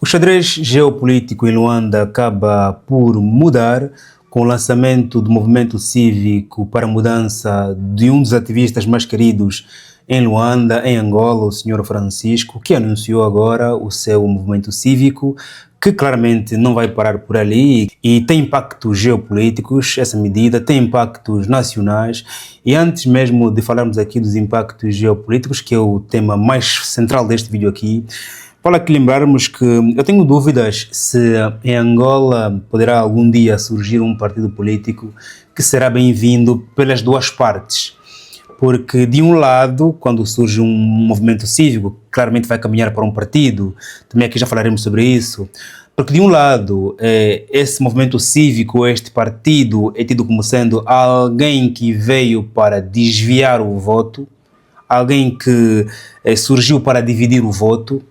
O xadrez geopolítico em Luanda acaba por mudar com o lançamento do movimento cívico para a mudança de um dos ativistas mais queridos em Luanda, em Angola, o Sr. Francisco, que anunciou agora o seu movimento cívico, que claramente não vai parar por ali e tem impactos geopolíticos, essa medida tem impactos nacionais. E antes mesmo de falarmos aqui dos impactos geopolíticos, que é o tema mais central deste vídeo aqui, para aqui lembrarmos que eu tenho dúvidas se em Angola poderá algum dia surgir um partido político que será bem-vindo pelas duas partes. Porque de um lado, quando surge um movimento cívico, claramente vai caminhar para um partido, também aqui já falaremos sobre isso, porque de um lado, esse movimento cívico, este partido é tido como sendo alguém que veio para desviar o voto, alguém que surgiu para dividir o voto,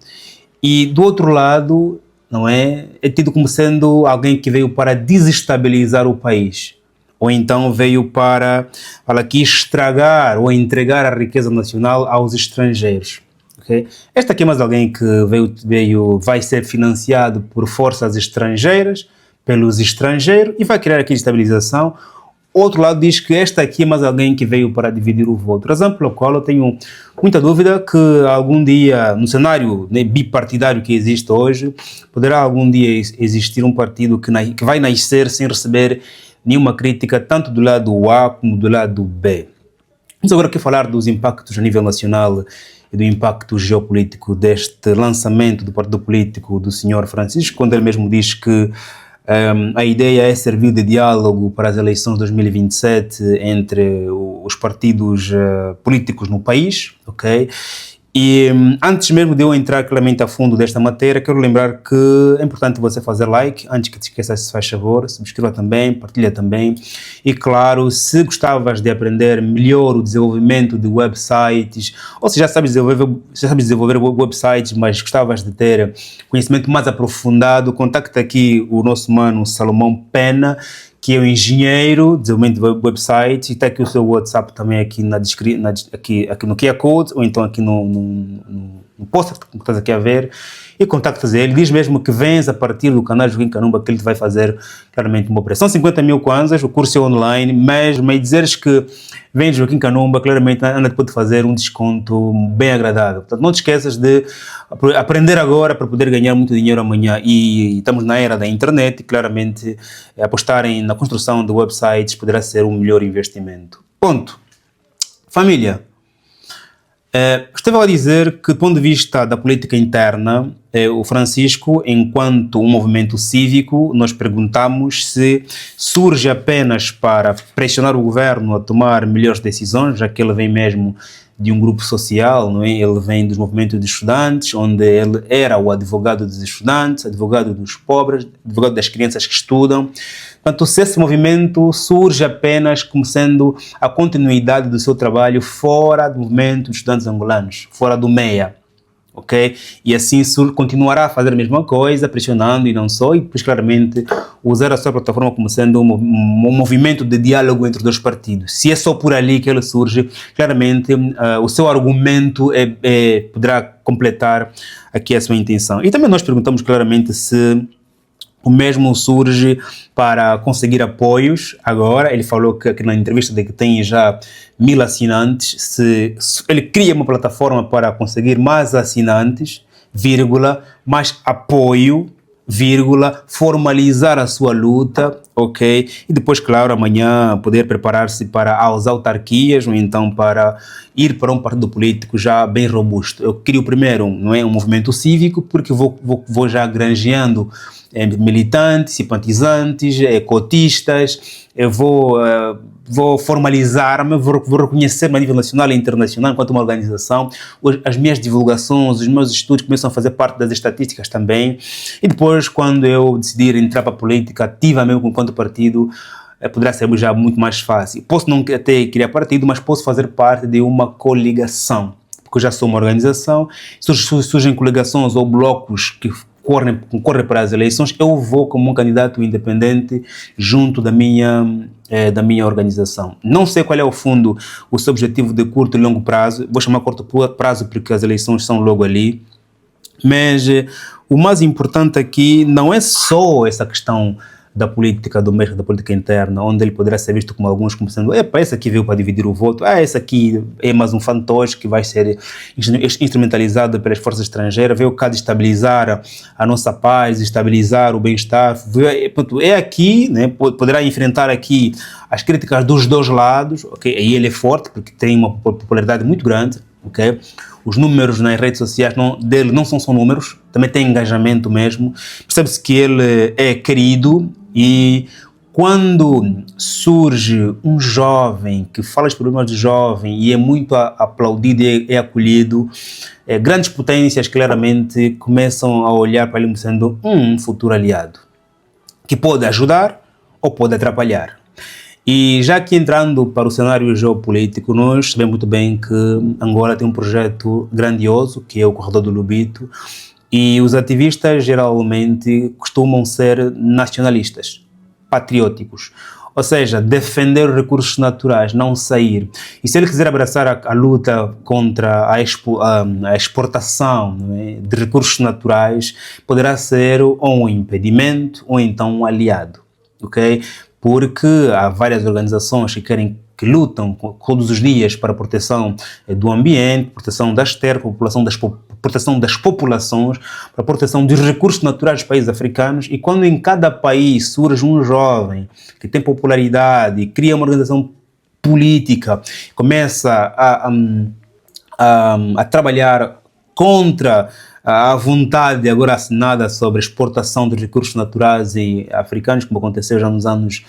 e do outro lado, não é tido como sendo alguém que veio para desestabilizar o país. Ou então veio para aqui estragar ou entregar a riqueza nacional aos estrangeiros. Okay? Este aqui é mais alguém que vai ser financiado por forças estrangeiras, pelos estrangeiros, e vai criar aqui estabilização. Outro lado diz que este aqui é mais alguém que veio para dividir o voto. Razão pela qual eu tenho muita dúvida que algum dia, no cenário bipartidário que existe hoje, poderá algum dia existir um partido que vai nascer sem receber nenhuma crítica, tanto do lado A como do lado B. Vamos agora aqui falar dos impactos a nível nacional e do impacto geopolítico deste lançamento do partido político do Sr. Francisco, quando ele mesmo diz que a ideia é servir de diálogo para as eleições de 2027 entre os partidos políticos no país, ok? E antes mesmo de eu entrar claramente a fundo desta matéria, quero lembrar que é importante você fazer like, antes que te esqueças, se faz favor, subscreva também, partilha também. E claro, se gostavas de aprender melhor o desenvolvimento de websites, ou se já sabes desenvolver websites, mas gostavas de ter conhecimento mais aprofundado, contacta aqui o nosso mano Salomão Pena, que é o engenheiro de desenvolvimento de websites, e está aqui o seu WhatsApp também aqui aqui no QR Code, ou então aqui no post que estás aqui a ver, e contactas ele, diz mesmo que vens a partir do canal Joaquim Kanumba, que ele te vai fazer claramente uma operação. 50 mil kwanzas, o curso é online, mas dizeres que vens Joaquim Kanumba, claramente ainda te pode fazer um desconto bem agradável. Portanto, não te esqueças de aprender agora para poder ganhar muito dinheiro amanhã. E estamos na era da internet e claramente apostarem na construção de websites poderá ser um melhor investimento. Ponto. Família. Estava a dizer que, do ponto de vista da política interna, o Francisco, enquanto um movimento cívico, nós perguntamos se surge apenas para pressionar o governo a tomar melhores decisões, já que ele vem mesmo de um grupo social, não é? Ele vem dos movimentos de estudantes, onde ele era o advogado dos estudantes, advogado dos pobres, advogado das crianças que estudam. Portanto, se esse movimento surge apenas como sendo a continuidade do seu trabalho fora do movimento dos estudantes angolanos, fora do MEA, ok? E assim continuará a fazer a mesma coisa, pressionando e não só, e depois claramente usar a sua plataforma como sendo um movimento de diálogo entre os dois partidos. Se é só por ali que ele surge, claramente o seu argumento poderá completar aqui a sua intenção. E também nós perguntamos claramente se o mesmo surge para conseguir apoios. Agora, ele falou que na entrevista de que tem já 1000 assinantes, se ele cria uma plataforma para conseguir mais assinantes, vírgula, mais apoio, vírgula, formalizar a sua luta, ok? E depois, claro, amanhã poder preparar-se para as autarquias ou então para ir para um partido político já bem robusto. Eu crio primeiro, não é, um movimento cívico, porque vou já granjeando militantes, simpatizantes, cotistas, eu vou formalizar-me, vou reconhecer-me a nível nacional e internacional enquanto uma organização, as minhas divulgações, os meus estudos começam a fazer parte das estatísticas também, e depois quando eu decidir entrar para a política ativamente enquanto partido, poderá ser já muito mais fácil. Posso não até criar partido, mas posso fazer parte de uma coligação, porque eu já sou uma organização, surgem coligações ou blocos que concorrem para as eleições, eu vou como um candidato independente junto da minha organização. Não sei qual é o seu objetivo de curto e longo prazo, vou chamar curto prazo porque as eleições são logo ali, Mas o mais importante aqui não é só essa questão da política doméstica, da política interna, onde ele poderá ser visto como alguns como sendo, epa, esse aqui veio para dividir o voto, esse aqui é mais um fantoche que vai ser instrumentalizado pelas forças estrangeiras, veio cá destabilizar a nossa paz, estabilizar o bem-estar, é aqui, né, poderá enfrentar aqui as críticas dos dois lados, ok? Aí ele é forte, porque tem uma popularidade muito grande, ok? Os números nas redes sociais dele não são só números, também tem engajamento mesmo, percebe-se que ele é querido. E quando surge um jovem que fala os problemas do jovem e é muito aplaudido e é acolhido, grandes potências claramente começam a olhar para ele como sendo um futuro aliado, que pode ajudar ou pode atrapalhar. E já que entrando para o cenário geopolítico, nós sabemos muito bem que Angola tem um projeto grandioso, que é o Corredor do Lobito, e os ativistas geralmente costumam ser nacionalistas, patrióticos, ou seja, defender os recursos naturais, não sair. E se ele quiser abraçar a luta contra a exportação, não é, de recursos naturais, poderá ser ou um impedimento ou então um aliado, ok? Porque há várias organizações que lutam todos os dias para a proteção do ambiente, proteção das terras, proteção das populações, para a proteção dos recursos naturais dos países africanos. E quando em cada país surge um jovem que tem popularidade, cria uma organização política, começa a trabalhar contra a vontade agora assinada sobre a exportação de recursos naturais e africanos, como aconteceu já nos anos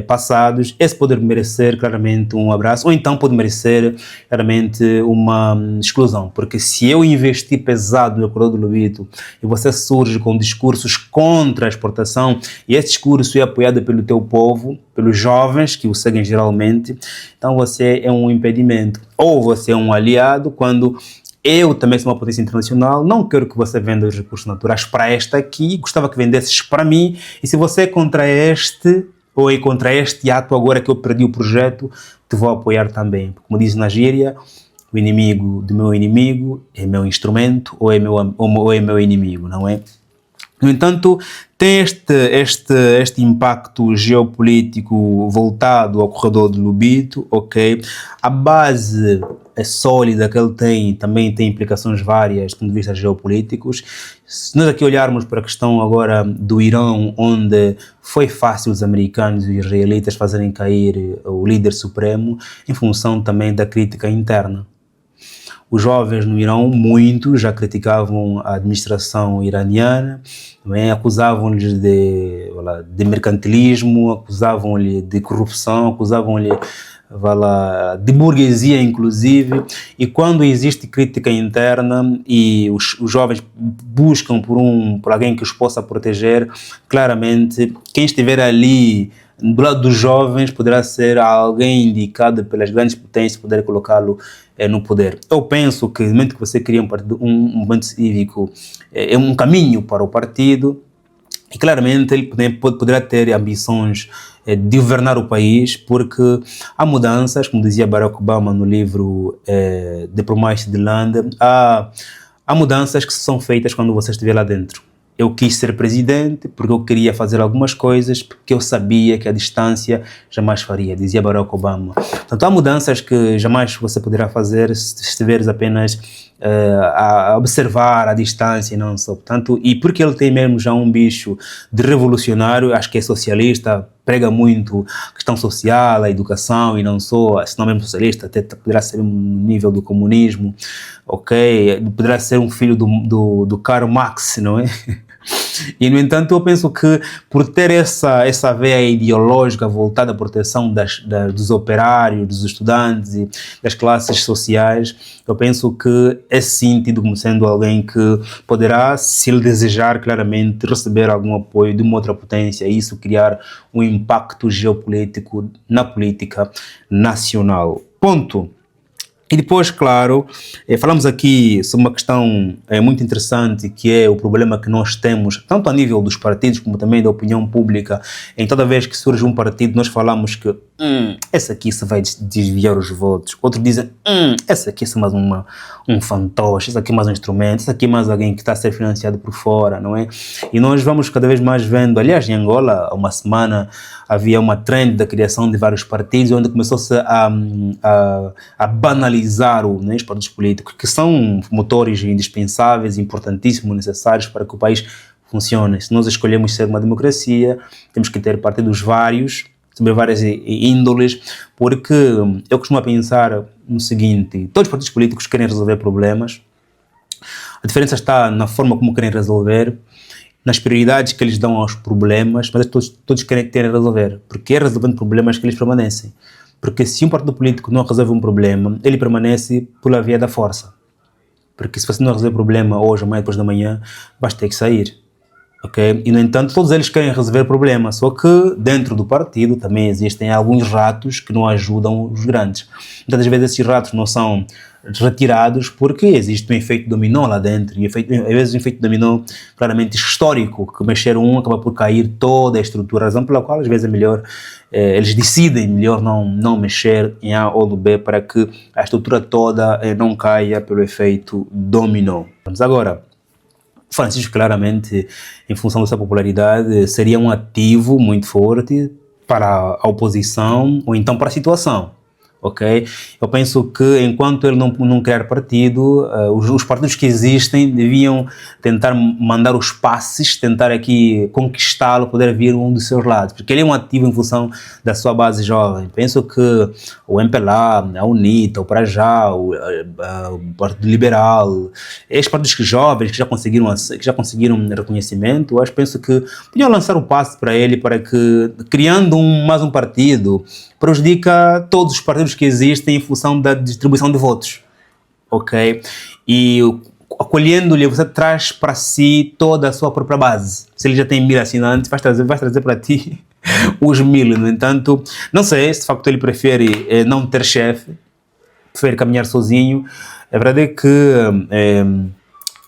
passados, esse pode merecer claramente um abraço, ou então pode merecer claramente uma exclusão, porque se eu investir pesado no Corredor do Lobito e você surge com discursos contra a exportação, e esse discurso é apoiado pelo teu povo, pelos jovens que o seguem geralmente, então você é um impedimento, ou você é um aliado quando eu também sou uma potência internacional, não quero que você venda os recursos naturais para esta aqui, gostava que vendesses para mim, e se você é contra este, ou é contra este ato agora que eu perdi o projeto, te vou apoiar também. Como diz na gíria, o inimigo do meu inimigo é meu instrumento ou é meu inimigo, não é? No entanto, tem este impacto geopolítico voltado ao Corredor do Lobito, ok? A base é sólida que ele tem, também tem implicações várias do ponto de vista geopolíticos. Se nós aqui olharmos para a questão agora do Irão, onde foi fácil os americanos e os israelitas fazerem cair o líder supremo, em função também da crítica interna. Os jovens no Irão, muitos, já criticavam a administração iraniana, acusavam-lhes de mercantilismo, acusavam-lhe de corrupção, acusavam-lhe de burguesia, inclusive. E quando existe crítica interna e os jovens buscam por alguém que os possa proteger, claramente, quem estiver ali do lado dos jovens poderá ser alguém indicado pelas grandes potências poder colocá-lo no poder. Eu penso que no momento que você cria um movimento cívico, é um caminho para o partido, e claramente ele poderá ter ambições de governar o país, porque há mudanças, como dizia Barack Obama no livro The Promised Land, há mudanças que são feitas quando você estiver lá dentro. Eu quis ser presidente porque eu queria fazer algumas coisas porque eu sabia que a distância jamais faria, dizia Barack Obama. Portanto, há mudanças que jamais você poderá fazer se estiveres apenas a observar a distância e não só. Portanto, e porque ele tem mesmo já um bicho de revolucionário, acho que é socialista, prega muito a questão social, a educação e não só, se não mesmo socialista, até poderá ser um nível do comunismo, ok? Poderá ser um filho do Karl Marx, não é? E, no entanto, eu penso que por ter essa veia ideológica voltada à proteção dos operários, dos estudantes e das classes sociais, eu penso que é sentido como sendo alguém que poderá, se ele desejar claramente, receber algum apoio de uma outra potência e isso criar um impacto geopolítico na política nacional. Ponto. E depois, claro, falamos aqui sobre uma questão muito interessante, que é o problema que nós temos, tanto a nível dos partidos como também da opinião pública. Em toda vez que surge um partido, nós falamos que esse aqui se vai desviar os votos. Outros dizem, esse aqui é mais um fantoche, esse aqui é mais um instrumento, esse aqui é mais alguém que está a ser financiado por fora, não é? E nós vamos cada vez mais vendo, aliás, em Angola, há uma semana, havia uma trend da criação de vários partidos, onde começou-se a banalizar os partidos políticos, que são motores indispensáveis, importantíssimos, necessários para que o país funcione. Se nós escolhemos ser uma democracia, temos que ter partidos vários, sobre várias índoles, porque eu costumo pensar no seguinte: todos os partidos políticos querem resolver problemas, a diferença está na forma como querem resolver, nas prioridades que eles dão aos problemas, mas todos querem resolver, porque é resolvendo problemas que eles permanecem. Porque se um partido político não resolve um problema, ele permanece pela via da força. Porque se você não resolver o problema hoje, amanhã, depois da manhã, vais ter que sair. Okay? E, no entanto, todos eles querem resolver problemas, só que dentro do partido também existem alguns ratos que não ajudam os grandes. Muitas vezes esses ratos não são retirados porque existe um efeito dominó lá dentro, e às vezes um efeito dominó claramente histórico, que mexer um acaba por cair toda a estrutura, razão pela qual às vezes é melhor, eles decidem melhor não mexer em A ou no B para que a estrutura toda não caia pelo efeito dominó. Vamos agora. Francisco, claramente, em função da sua popularidade, seria um ativo muito forte para a oposição ou então para a situação, ok? Eu penso que enquanto ele não criar partido, os partidos que existem deviam tentar mandar os passes, tentar aqui conquistá-lo, poder vir um dos seus lados, porque ele é um ativo em função da sua base jovem. Penso que o MPLA, a UNITA, o Prajá, o Partido Liberal, estes partidos jovens que já conseguiram reconhecimento, eu penso que podiam lançar um passe para ele, para que, criando mais um partido, prejudica todos os partidos que existem em função da distribuição de votos, ok? E acolhendo-lhe, você traz para si toda a sua própria base. Se ele já tem 1000 assinantes, vai trazer para ti os 1000. No entanto, não sei se de facto ele prefere não ter chefe, prefere caminhar sozinho. A verdade é que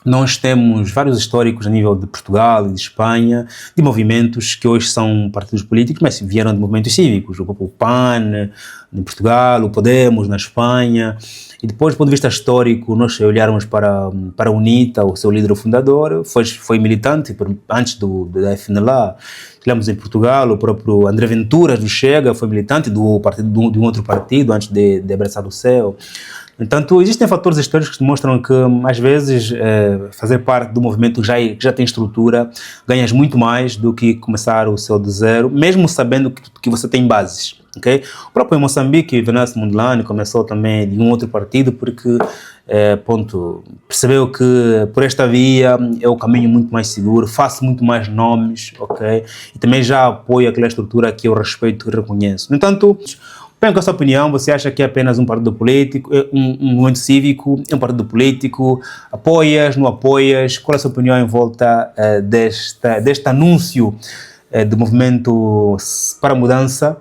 nós temos vários históricos a nível de Portugal e de Espanha, de movimentos que hoje são partidos políticos, mas vieram de movimentos cívicos, o PAN em Portugal, o Podemos na Espanha, e depois, do ponto de vista histórico, nós olharmos para a UNITA, o seu líder fundador, foi militante antes da FNLA. Olhamos em Portugal, o próprio André Ventura do Chega foi militante de um outro partido antes de abraçar o céu. Entanto, existem fatores históricos que demonstram que, às vezes, fazer parte do movimento que já tem estrutura, ganhas muito mais do que começar o seu do zero, mesmo sabendo que você tem bases. Okay? O próprio Moçambique, Venâncio Mondlane, começou também de um outro partido porque percebeu que por esta via é o caminho muito mais seguro, faço muito mais nomes, okay? E também já apoio aquela estrutura que eu respeito e reconheço. No entanto, bem, com a sua opinião, você acha que é apenas um partido político, um movimento cívico, é um partido político? Apoias, não apoias? Qual é a sua opinião em volta deste anúncio do movimento para a mudança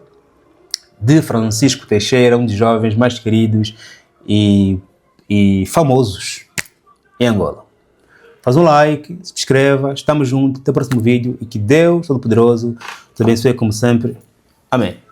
de Francisco Teixeira, um dos jovens mais queridos e famosos em Angola? Faz um like, se inscreva, estamos juntos, até o próximo vídeo e que Deus Todo-Poderoso te abençoe como sempre. Amém.